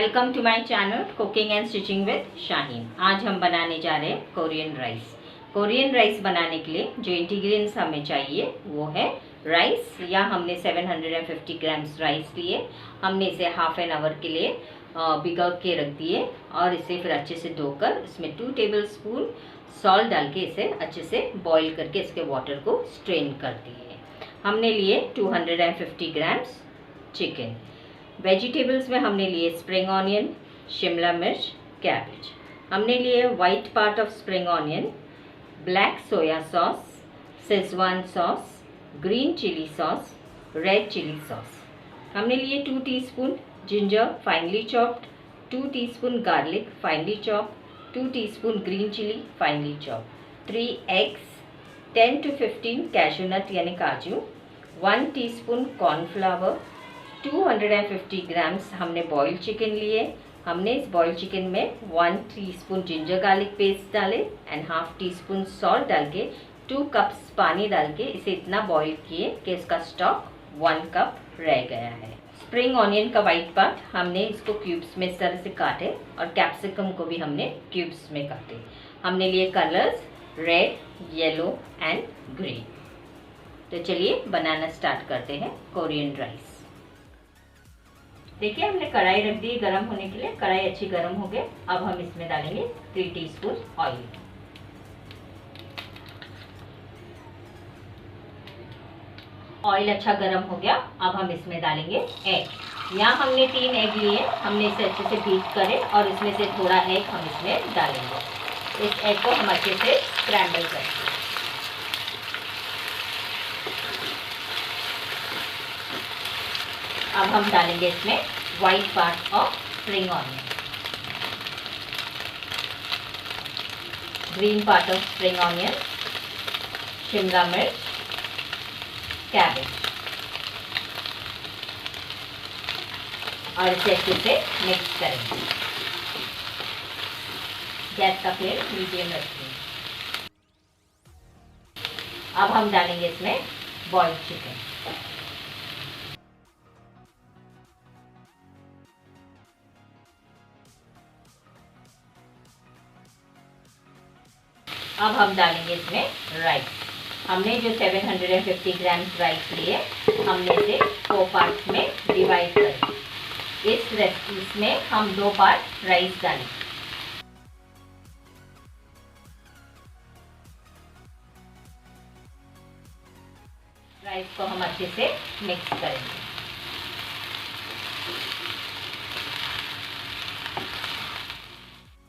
Welcome to my channel cooking and stitching with Shaheen. आज हम बनाने जा रहे हैं कोरियन राइस। कोरियन राइस बनाने के लिए जो इंग्रेडिएंट्स हमें चाहिए वो है राइस। या हमने 750 ग्राम्स राइस लिए। हमने इसे हाफ एन आवर के लिए भिगो के रख दिए और इसे फिर अच्छे से धोकर इसमें 2 टेबल स्पून सॉल्ट डाल के इसे अच्छे से बॉईल करके इसके वाटर को स्ट्रेन कर दिए। हमने लिए 250 ग्राम्स चिकन। वेजिटेबल्स में हमने लिए स्प्रिंग ऑनियन, शिमला मिर्च, कैबेज। हमने लिए white part of spring onion, black soya sauce, Schezwan sauce, green chilli sauce, red chilli sauce. हमने लिए 2 teaspoon ginger finally chopped, 2 teaspoon garlic finally chopped, 2 teaspoon green chilli finally chopped, 3 eggs, 10 to 15 cashew nut यानी काजू, 1 teaspoon cornflour, 250 grams हमने boiled chicken लिए। हमने इस boiled chicken में 1 teaspoon ginger garlic paste डाले एंड हाफ टीस्पून सॉल्ट डाल के 2 कप्स पानी डाल के इसे इतना बॉईल किए कि इसका स्टॉक 1 कप रह गया है। स्प्रिंग ऑनियन का वाइट पार्ट हमने इसको क्यूब्स में इस तरह से काटे और कैप्सिकम को भी हमने क्यूब्स में काटे। हमने लिए colours red, yellow and green. तो चलिए बनाना स्टार्ट करते हैं कोरियन राइस। देखिए हमने कढ़ाई रख दी गरम होने के लिए। कढ़ाई अच्छी गरम हो गई। अब हम इसमें डालेंगे 3 टीस्पून ऑयल। ऑयल अच्छा गरम हो गया। अब हम इसमें डालेंगे एग। यहाँ हमने 3 एग लिए। हमने इसे अच्छे से बीट करें और इसमें से थोड़ा एग हम इसमें डालेंगे। इस एग को हम अच्छे से स्क्रैम्बल करेंगे। अब हम डालेंगे इसमें white part of spring onion, green part of spring onion, Shimla मिर्च, कैबेज और इसे अच्छे से मिक्स करेंगे। गैस का फ्लेम मीडियम रखेंगे। अब हम डालेंगे इसमें बॉइल्ड चिकन। अब हम डालेंगे इसमें राइस। हमने जो 750 ग्राम्स राइस लिए हमने इसे 4 पार्ट्स में डिवाइड करें। इसमें हम 2 पार्ट राइस डालेंगे। राइस को हम अच्छे से मिक्स करेंगे।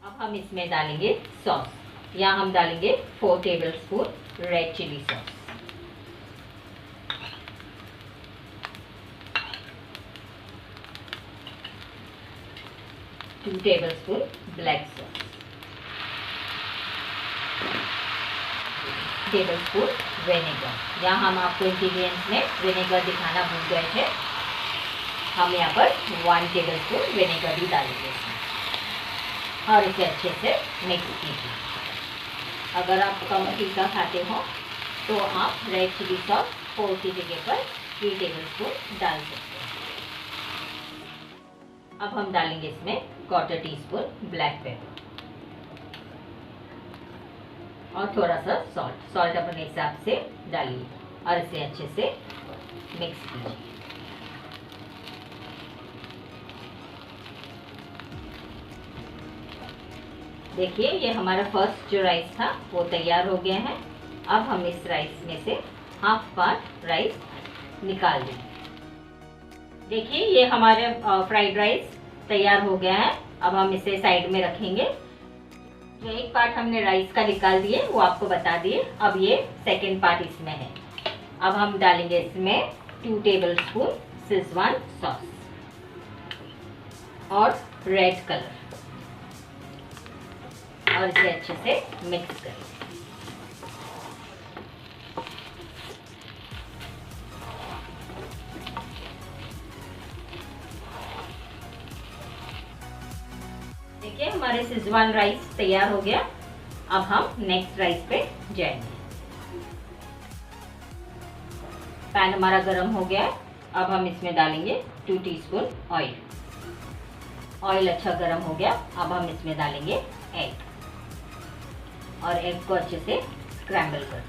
अब हम इसमें डालेंगे सॉस। यहाँ हम डालेंगे 4 tablespoon red chilli sauce, 2 tablespoon black sauce, tablespoon vinegar. यहाँ हम आपको इंग्रेडिएंट्स में विनेगर दिखाना भूल गए थे। हम यहाँ पर 1 टेबल स्पून विनेगर भी डालेंगे और इसे अच्छे से मिक्स कीजिए। अगर आप कम तीखा खाते हो तो आप रेड चिली सॉस 4 की जगह पर 3 टेबल स्पून डाल सकते हैं। अब हम डालेंगे इसमें 1/4 टीस्पून ब्लैक पेपर और थोड़ा सा सॉल्ट। सॉल्ट अपने हिसाब से डालिए और इसे अच्छे से मिक्स कीजिए। देखिए ये हमारा फर्स्ट जो राइस था वो तैयार हो गया है। अब हम इस राइस में से हाफ पार्ट राइस निकाल देंगे। देखिए ये हमारे फ्राइड राइस तैयार हो गया है। अब हम इसे साइड में रखेंगे। जो एक पार्ट हमने राइस का निकाल दिए वो आपको बता दिए। अब ये सेकेंड पार्ट इसमें है। अब हम डालेंगे इसमें 2 टेबल स्पून शेजवान सॉस और रेड कलर और इसे अच्छे से मिक्स करें। देखिए हमारे शेजवान राइस तैयार हो गया। अब हम नेक्स्ट राइस पे जाएंगे। पैन हमारा गर्म हो गया है। अब हम इसमें डालेंगे 2 टीस्पून ऑयल। ऑयल अच्छा गर्म हो गया। अब हम इसमें डालेंगे एग और एग को अच्छे से स्क्रैम्बल कर।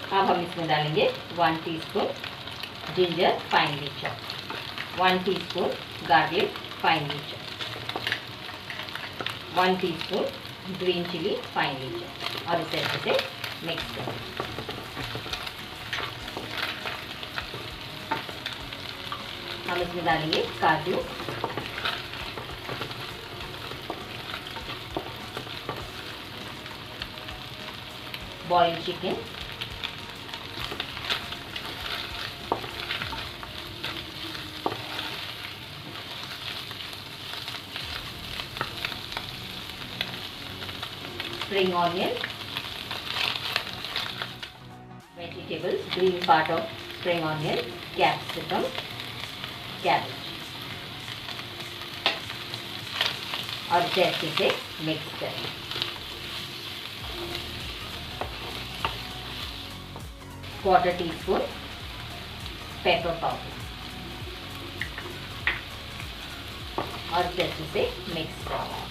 अब हम इसमें डालेंगे 1 teaspoon ginger finely chop, 1 teaspoon garlic finely chop, 1 teaspoon green chilli finely chop और इसे अच्छे से मिक्स करें। हम इसमें डालेंगे काजू, boiled chicken, spring onion, vegetables, green part of spring onion, capsicum, cabbage और इसे अच्छे से मिक्स करें। क्वार्टर टीस्पून पेपर पाउडर और इसे अच्छे से मिक्स करें।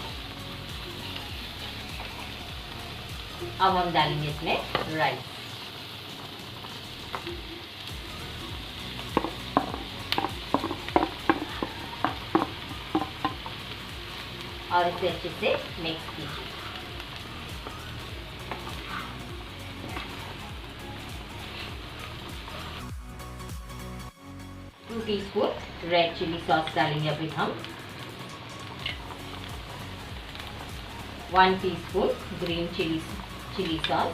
अब हम डालेंगे इसमें राइस। और इसे अच्छे से मिक्स कीजिए। Two teaspoon red chilli sauce डालेंगे अभी हम, 1 teaspoon green chilli sauce,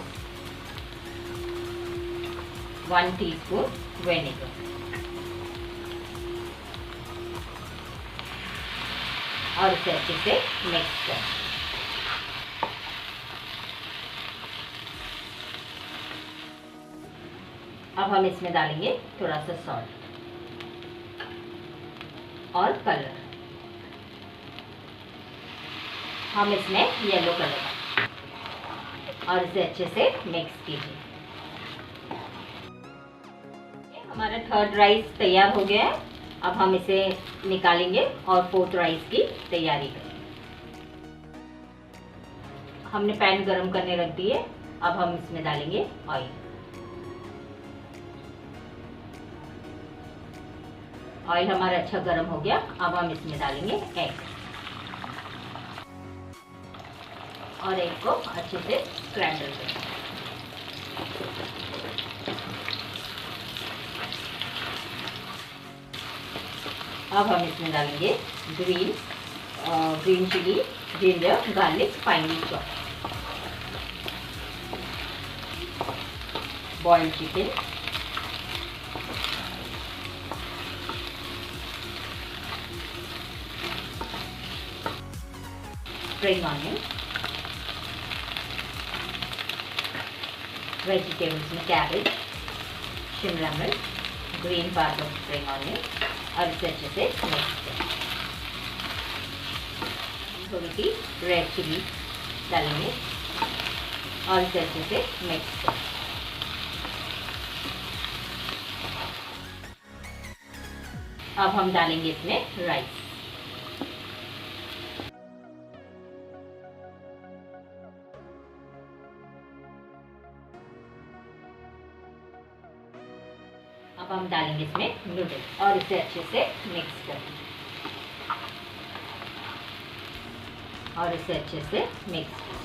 1 teaspoon vinegar और इसे अच्छे से मिक्स करें। अब हम इसमें डालेंगे थोड़ा सा सॉल्ट और कलर। हम इसमें येलो कलर और इसे अच्छे से मिक्स कीजिए। हमारा 3rd राइस तैयार हो गया है। अब हम इसे निकालेंगे और 4th राइस की तैयारी करेंगे। हमने पैन गरम करने रख दी है। अब हम इसमें डालेंगे ऑयल। ऑयल हमारा अच्छा गरम हो गया। अब हम इसमें डालेंगे एग और एग को अच्छे से स्क्रैम्बल करें। अब हम इसमें डालेंगे green chilli, ginger, garlic finely chop, boiled chicken, spring onion, vegetables में कैबेज, शिमला मिर्च, green part of spring onion और इसे अच्छे से मिक्स करें। थोड़ी सी रेड चिली डालेंगे और इसे अच्छे से मिक्स करें। अब हम डालेंगे इसमें राइस। अब हम डालेंगे इसमें नूडल्स और इसे अच्छे से मिक्स करें और इसे अच्छे से मिक्स करें।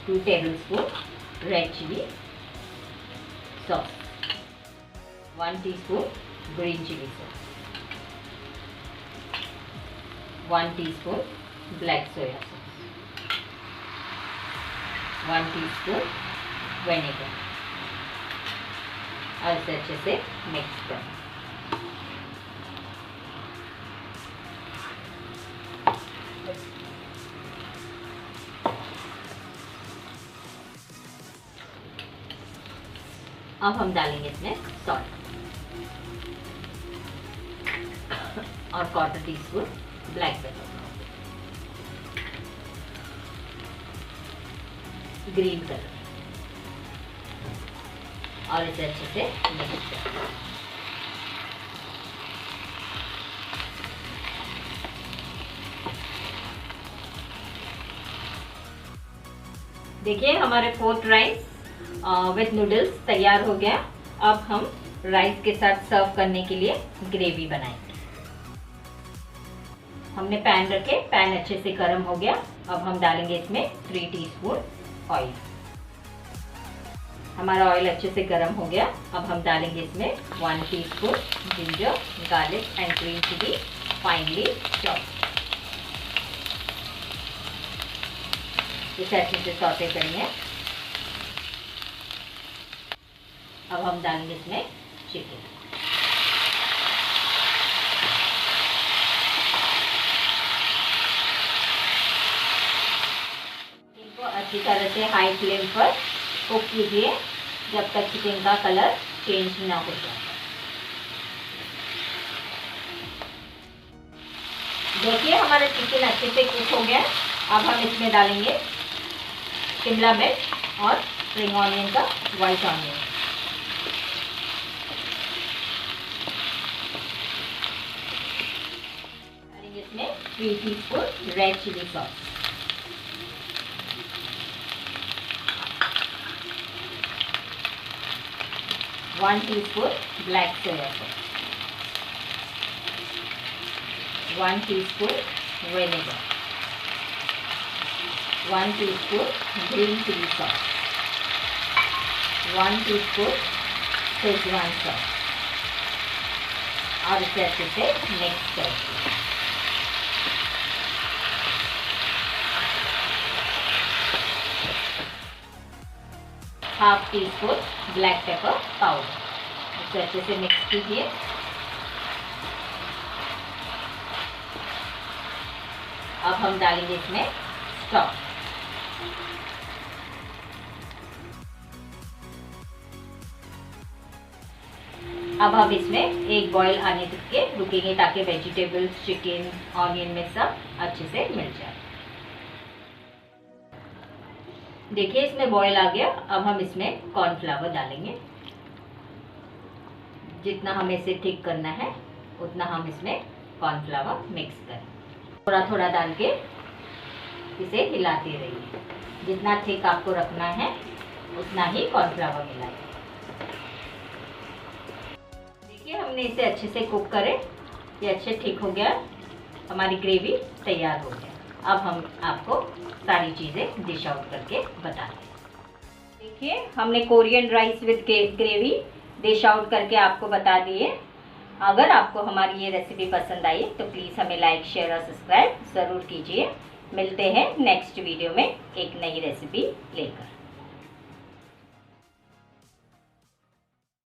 2 tablespoon red chilli sauce, 1 teaspoon green chilli sauce, 1 teaspoon black soya sauce, 1 teaspoon vinegar और इसे अच्छे से मिक्स करें। अब हम डालेंगे इसमें सॉल्ट और 1/4 teaspoon black paper, green colour, और इसे अच्छे से मिक्स करें। देखिए हमारे पोर्क राइस विथ नूडल्स तैयार हो गया। अब हम राइस के साथ सर्व करने के लिए ग्रेवी बनाएंगे। हमने पैन रखे, पैन अच्छे से गर्म हो गया। अब हम डालेंगे इसमें 3 टीस्पून ऑयल। हमारा ऑयल अच्छे से गर्म हो गया। अब हम डालेंगे इसमें 1 teaspoon ginger garlic and green chilli finally chopped. इसे अच्छे से सौटे करेंगे। अब हम डालेंगे इसमें चिकन। इनको अच्छी तरह से हाई फ्लेम पर कुक कीजिए जब तक चिकन का कलर चेंज ना हो जाए। देखिए हमारा चिकन अच्छे से कुक हो गया। अब हम इसमें डालेंगे शिमला मिर्च और स्प्रिंग ऑनियन का व्हाइट ऑनियन। डालेंगे इसमें 3 teaspoon red chilli sauce, 1 teaspoon black soya sauce, 1 teaspoon vinegar, 1 teaspoon green chilli sauce, 1 teaspoon schezwan sauce, और इसे अच्छे से मिक्स करें। Half teaspoon black pepper powder, इसे अच्छे से मिक्स कीजिए। अब हम डालेंगे इसमें स्टॉक। अब हम इसमें एक बॉईल आने तक के रुकेंगे ताकि वेजिटेबल्स, चिकन, ऑनियन में सब अच्छे से मिल जाए। देखिए इसमें बॉईल आ गया। अब हम इसमें कॉर्नफ्लावर डालेंगे। जितना हमें इसे थिक करना है उतना हम इसमें कॉर्नफ्लावर मिक्स करें। थोड़ा थोड़ा डाल के इसे हिलाते रहिए। जितना थिक आपको रखना है उतना ही कॉर्नफ्लावर मिलाएं। देखिए हमने इसे अच्छे से कुक करें। ये अच्छे ठीक हो गया। हमारी ग्रेवी तैयार हो गया। अब हम आपको सारी चीज़ें डिश आउट करके बता दें। देखिए हमने Korean rice with gravy dish out करके आपको बता दिए। अगर आपको हमारी ये रेसिपी पसंद आई तो प्लीज़ हमें लाइक, शेयर और सब्सक्राइब ज़रूर कीजिए। मिलते हैं नेक्स्ट वीडियो में एक नई रेसिपी लेकर।